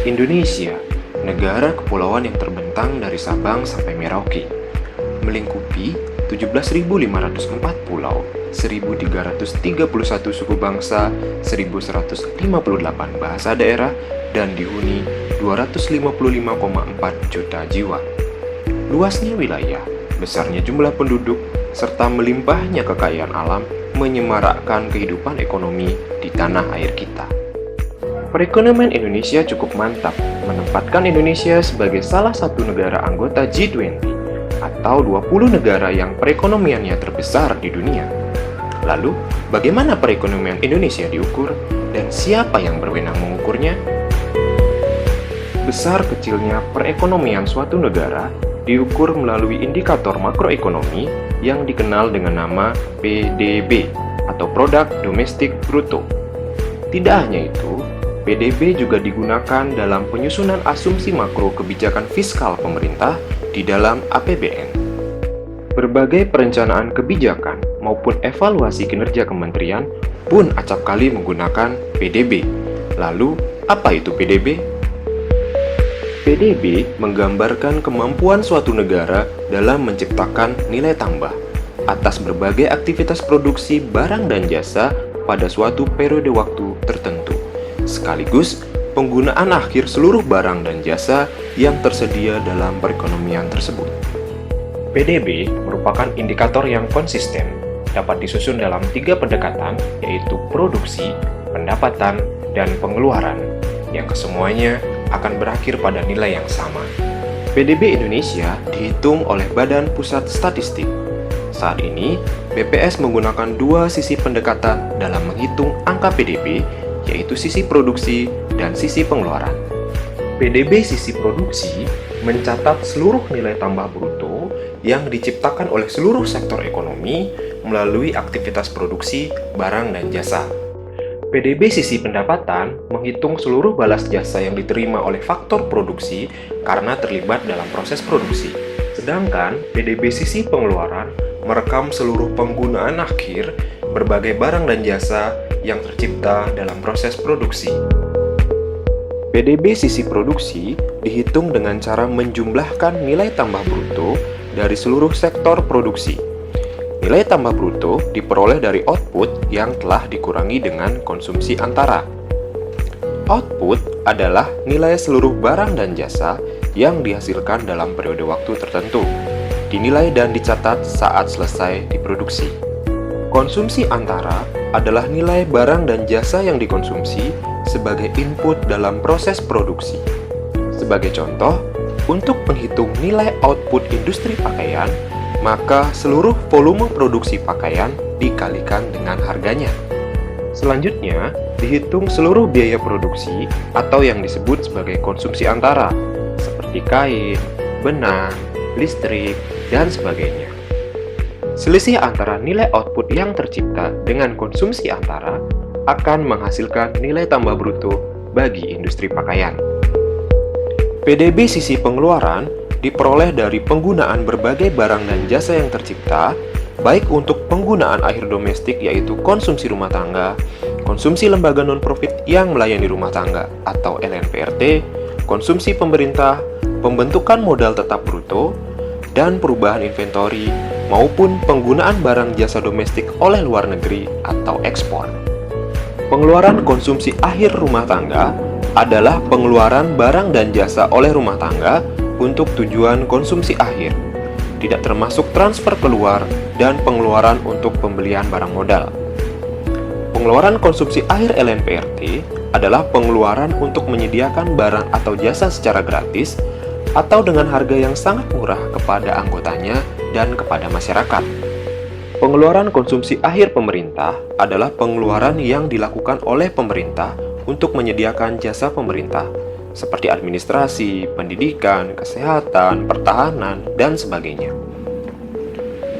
Indonesia, negara kepulauan yang terbentang dari Sabang sampai Merauke, melingkupi 17.504 pulau, 1.331 suku bangsa, 1.158 bahasa daerah, dan dihuni 255,4 juta jiwa. Luasnya wilayah, besarnya jumlah penduduk, serta melimpahnya kekayaan alam menyemarakkan kehidupan ekonomi di tanah air kita. Perekonomian Indonesia cukup mantap, menempatkan Indonesia sebagai salah satu negara anggota G20 atau 20 negara yang perekonomiannya terbesar di dunia. Lalu, bagaimana perekonomian Indonesia diukur dan siapa yang berwenang mengukurnya? Besar kecilnya perekonomian suatu negara diukur melalui indikator makroekonomi yang dikenal dengan nama PDB atau Produk Domestik Bruto. Tidak hanya itu, PDB juga digunakan dalam penyusunan asumsi makro kebijakan fiskal pemerintah di dalam APBN. Berbagai perencanaan kebijakan maupun evaluasi kinerja kementerian pun acap kali menggunakan PDB. Lalu, apa itu PDB? PDB menggambarkan kemampuan suatu negara dalam menciptakan nilai tambah atas berbagai aktivitas produksi barang dan jasa pada suatu periode waktu tertentu, sekaligus penggunaan akhir seluruh barang dan jasa yang tersedia dalam perekonomian tersebut. PDB merupakan indikator yang konsisten, dapat disusun dalam 3 pendekatan, yaitu produksi, pendapatan, dan pengeluaran, yang kesemuanya akan berakhir pada nilai yang sama. PDB Indonesia dihitung oleh Badan Pusat Statistik. Saat ini, BPS menggunakan 2 sisi pendekatan dalam menghitung angka PDB, yaitu sisi produksi dan sisi pengeluaran. PDB sisi produksi mencatat seluruh nilai tambah bruto yang diciptakan oleh seluruh sektor ekonomi melalui aktivitas produksi, barang, dan jasa. PDB sisi pendapatan menghitung seluruh balas jasa yang diterima oleh faktor produksi karena terlibat dalam proses produksi. Sedangkan PDB sisi pengeluaran merekam seluruh penggunaan akhir berbagai barang dan jasa yang tercipta dalam proses produksi. PDB sisi produksi dihitung dengan cara menjumlahkan nilai tambah bruto dari seluruh sektor produksi. Nilai tambah bruto diperoleh dari output yang telah dikurangi dengan konsumsi antara. Output adalah nilai seluruh barang dan jasa yang dihasilkan dalam periode waktu tertentu, dinilai dan dicatat saat selesai diproduksi. Konsumsi antara adalah nilai barang dan jasa yang dikonsumsi sebagai input dalam proses produksi. Sebagai contoh, untuk menghitung nilai output industri pakaian, maka seluruh volume produksi pakaian dikalikan dengan harganya. Selanjutnya, dihitung seluruh biaya produksi atau yang disebut sebagai konsumsi antara, seperti kain, benang, listrik, dan sebagainya. Selisih antara nilai output yang tercipta dengan konsumsi antara akan menghasilkan nilai tambah bruto bagi industri pakaian. PDB sisi pengeluaran diperoleh dari penggunaan berbagai barang dan jasa yang tercipta, baik untuk penggunaan akhir domestik yaitu konsumsi rumah tangga, konsumsi lembaga non-profit yang melayani rumah tangga atau LNPRT, konsumsi pemerintah, pembentukan modal tetap bruto, dan perubahan inventori, maupun penggunaan barang jasa domestik oleh luar negeri atau ekspor. Pengeluaran konsumsi akhir rumah tangga adalah pengeluaran barang dan jasa oleh rumah tangga untuk tujuan konsumsi akhir, tidak termasuk transfer keluar dan pengeluaran untuk pembelian barang modal. Pengeluaran konsumsi akhir LNPRT adalah pengeluaran untuk menyediakan barang atau jasa secara gratis atau dengan harga yang sangat murah kepada anggotanya dan kepada masyarakat. Pengeluaran konsumsi akhir pemerintah adalah pengeluaran yang dilakukan oleh pemerintah untuk menyediakan jasa pemerintah, seperti administrasi, pendidikan, kesehatan, pertahanan, dan sebagainya.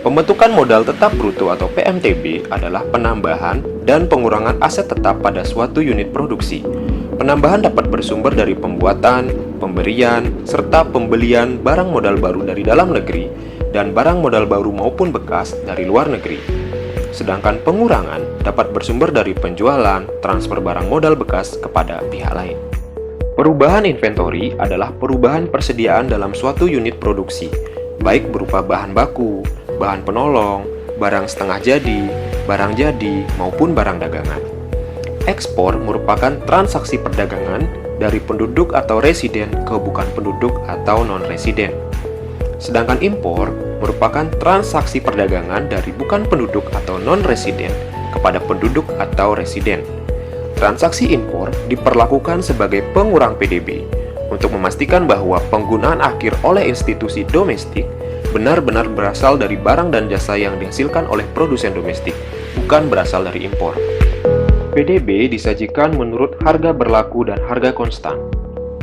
Pembentukan modal tetap bruto atau PMTB adalah penambahan dan pengurangan aset tetap pada suatu unit produksi. Penambahan dapat bersumber dari pembuatan, pemberian, serta pembelian barang modal baru dari dalam negeri dan barang modal baru maupun bekas dari luar negeri. Sedangkan pengurangan dapat bersumber dari penjualan, transfer barang modal bekas kepada pihak lain. Perubahan inventory adalah perubahan persediaan dalam suatu unit produksi, baik berupa bahan baku, bahan penolong, barang setengah jadi, barang jadi, maupun barang dagangan. Ekspor merupakan transaksi perdagangan dari penduduk atau residen ke bukan penduduk atau non-residen. Sedangkan impor merupakan transaksi perdagangan dari bukan penduduk atau non-residen kepada penduduk atau residen. Transaksi impor diperlakukan sebagai pengurang PDB untuk memastikan bahwa penggunaan akhir oleh institusi domestik benar-benar berasal dari barang dan jasa yang dihasilkan oleh produsen domestik, bukan berasal dari impor. PDB disajikan menurut harga berlaku dan harga konstan.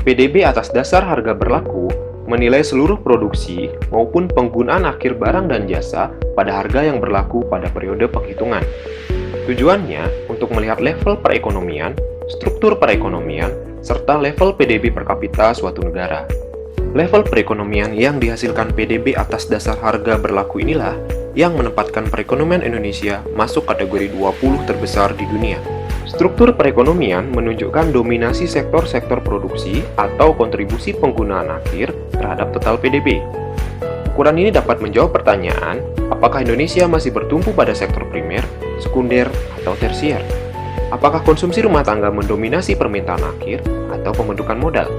PDB atas dasar harga berlaku menilai seluruh produksi maupun penggunaan akhir barang dan jasa pada harga yang berlaku pada periode penghitungan. Tujuannya untuk melihat level perekonomian, struktur perekonomian, serta level PDB per kapita suatu negara. Level perekonomian yang dihasilkan PDB atas dasar harga berlaku inilah yang menempatkan perekonomian Indonesia masuk kategori 20 terbesar di dunia. Struktur perekonomian menunjukkan dominasi sektor-sektor produksi atau kontribusi penggunaan akhir terhadap total PDB. Ukuran ini dapat menjawab pertanyaan, apakah Indonesia masih bertumpu pada sektor primer, sekunder, atau tersier? Apakah konsumsi rumah tangga mendominasi permintaan akhir atau pembentukan modal?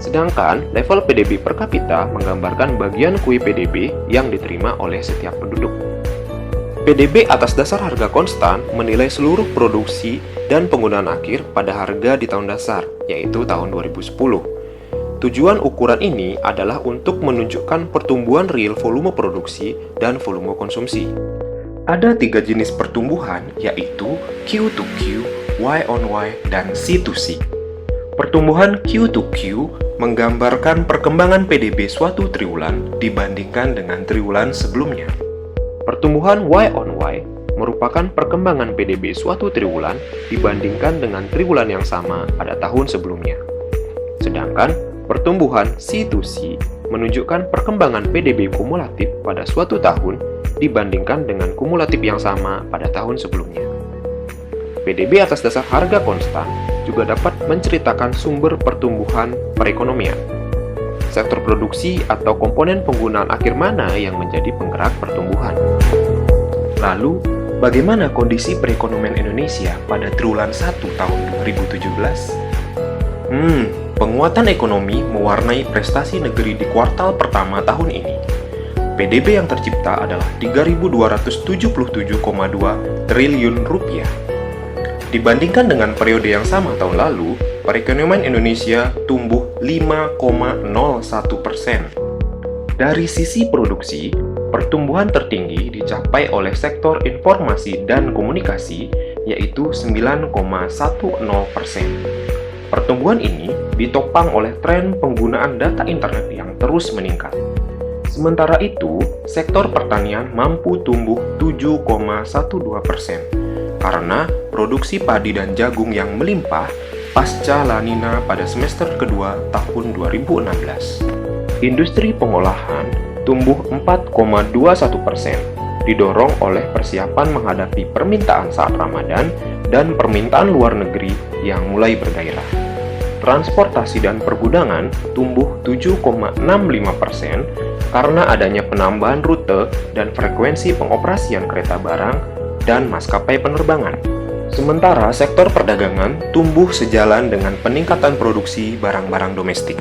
Sedangkan level PDB per kapita menggambarkan bagian kue PDB yang diterima oleh setiap penduduk. PDB atas dasar harga konstan menilai seluruh produksi dan penggunaan akhir pada harga di tahun dasar, yaitu tahun 2010. Tujuan ukuran ini adalah untuk menunjukkan pertumbuhan real volume produksi dan volume konsumsi. Ada 3 jenis pertumbuhan, yaitu Q2Q, Y-on-Y, dan C2C. Pertumbuhan Q2Q menggambarkan perkembangan PDB suatu triwulan dibandingkan dengan triwulan sebelumnya. Pertumbuhan Y-on-Y merupakan perkembangan PDB suatu triwulan dibandingkan dengan triwulan yang sama pada tahun sebelumnya. Sedangkan pertumbuhan C2C menunjukkan perkembangan PDB kumulatif pada suatu tahun dibandingkan dengan kumulatif yang sama pada tahun sebelumnya. PDB atas dasar harga konstan juga dapat menceritakan sumber pertumbuhan perekonomian. Sektor produksi atau komponen penggunaan akhir mana yang menjadi penggerak pertumbuhan. Lalu, bagaimana kondisi perekonomian Indonesia pada triwulan 1 tahun 2017? Penguatan ekonomi mewarnai prestasi negeri di kuartal pertama tahun ini. PDB yang tercipta adalah 3.277,2 triliun rupiah. Dibandingkan dengan periode yang sama tahun lalu, perekonomian Indonesia tumbuh 5,01%. Dari sisi produksi, pertumbuhan tertinggi dicapai oleh sektor informasi dan komunikasi, yaitu 9,10%. Pertumbuhan ini ditopang oleh tren penggunaan data internet yang terus meningkat. Sementara itu, sektor pertanian mampu tumbuh 7,12% karena produksi padi dan jagung yang melimpah pasca La Nina pada semester kedua tahun 2016. Industri pengolahan tumbuh 4,21%, didorong oleh persiapan menghadapi permintaan saat Ramadan dan permintaan luar negeri yang mulai bergairah. Transportasi dan pergudangan tumbuh 7,65% karena adanya penambahan rute dan frekuensi pengoperasian kereta barang dan maskapai penerbangan. Sementara sektor perdagangan tumbuh sejalan dengan peningkatan produksi barang-barang domestik.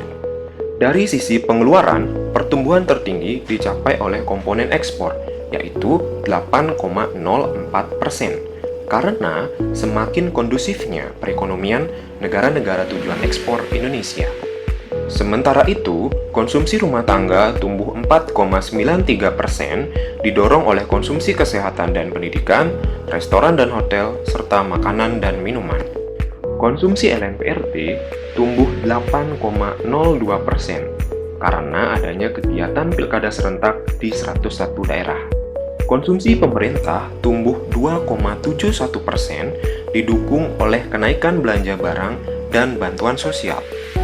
Dari sisi pengeluaran, pertumbuhan tertinggi dicapai oleh komponen ekspor, yaitu 8,04%. Karena semakin kondusifnya perekonomian negara-negara tujuan ekspor Indonesia. Sementara itu, konsumsi rumah tangga tumbuh 4,93%, didorong oleh konsumsi kesehatan dan pendidikan, restoran dan hotel, serta makanan dan minuman. Konsumsi LNPRT tumbuh 8,02% karena adanya kegiatan pilkada serentak di 101 daerah. Konsumsi pemerintah tumbuh 2,71%, didukung oleh kenaikan belanja barang dan bantuan sosial.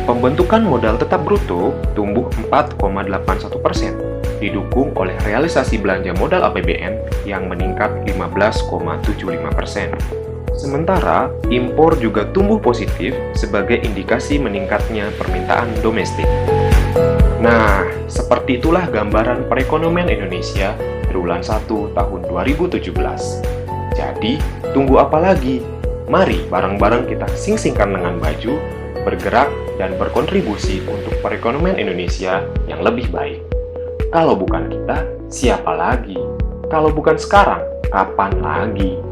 Pembentukan modal tetap bruto tumbuh 4,81%, didukung oleh realisasi belanja modal APBN yang meningkat 15,75%. Sementara, impor juga tumbuh positif sebagai indikasi meningkatnya permintaan domestik. Nah, seperti itulah gambaran perekonomian Indonesia triwulan 1 tahun 2017. Jadi, tunggu apa lagi? Mari bareng-bareng kita sing-singkan lengan baju, bergerak dan berkontribusi untuk perekonomian Indonesia yang lebih baik. Kalau bukan kita, siapa lagi? Kalau bukan sekarang, kapan lagi?